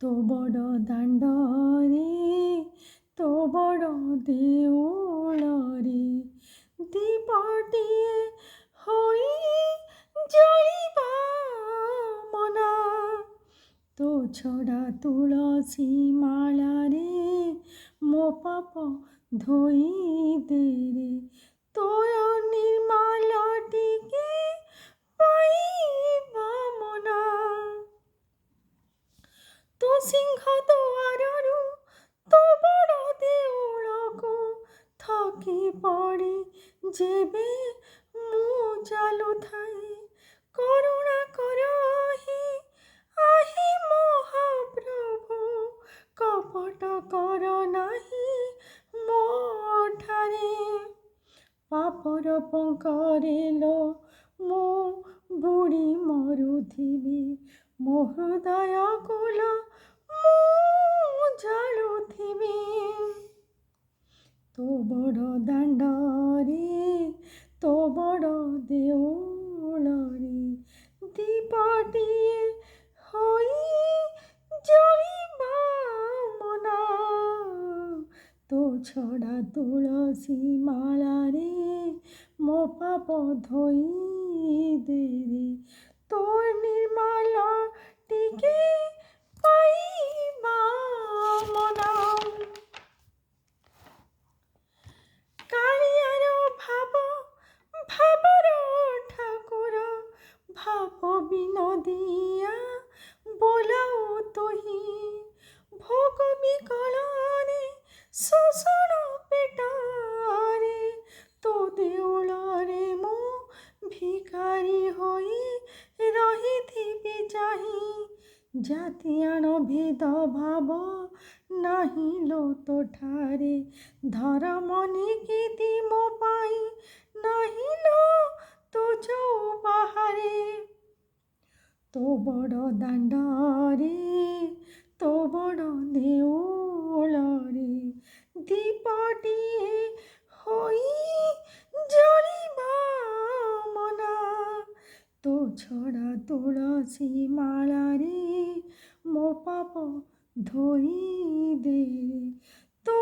ତୋ ବଡ଼ ଦାଣ୍ଡରେ ତୋ ବଡ଼ ଦେଉଳରେ ଦୀପଟିଏ ହୋଇ ଜଳିବା ମନା। ତୋ ଛଡ଼ା ତୁଳସୀ ମାଳାରେ ମୋ ପାପ ଧୋଇ ଦେରେ। ତୋର ନିର୍ମାଲ ଟିକେ ପାଇବା ମନା। ତୋ ସିଂହ ଦୁଆରରୁ ତୋ ବଡ଼ ଦେଉଳକୁ ଥକି ପଡ଼ି ଯେବେ ମୁଁ ଚାଲୁଥାଏ, କରୁଣା କର ଆହି ମହାପ୍ରଭୁ, କପଟ କର ନାହିଁ ମୋଠାରେ। ପାପର ପଙ୍କରେ ଲୋ ମୁଁ ବୁଡ଼ି ମରୁଥିବି, ମୋ ହୃଦୟ କୁଲ ମୁଁ ଜାଳୁଥିବି। ତୋ ବଡ଼ ଦାଣ୍ଡରେ ତୋ ବଡ଼ ଦେଉଳରେ ଦୀପଟିଏ ହୋଇ ଜଳିବା ମନା। ତୋ ଛଡ଼ା ତୁଳସୀ ମାଳାରେ ମୋ ପାପ ଧୋଇ ଦେରେ। ତୋ ନିର୍ମାଲ ଟିକେ ପାଇବା ମନା। କାଳିଆର ଭାବ ଭାବର ଠାକୁର, ଭାବ ବିନୋଦିଆ ବୋଲାଉ ତୋହି। ଭୋଗ ବିକଳରେ ଶୋଷଣ ପେଟରେ ତୋ ଦେଉଳରେ ମୁଁ ଭିକାରୀ ହୋଇ ରହିଥିବି ଚାହିଁ। ଜାତିଆଣ ଭେଦ ଭାବ ନାହିଁ ଲୋ ତୋଠାରେ, ଧର୍ମ ନୀତି ମୋ ପାଇଁ ନାହିଁ ଲୋ ତୋ ଚଉବାହାରେ। ତୋ ବଡ଼ ଦାଣ୍ଡରେ ତୋ ବଡ଼ ଦେଉଳରେ ଦୀପଟିଏ ହୋଇ ଜଳିବା ମନା। ତୋ ଛଡ଼ା ତୁଳସୀ ମାଳାରେ ମୋ ପାପ ଧୋଇ ଦେରେ। ତୋ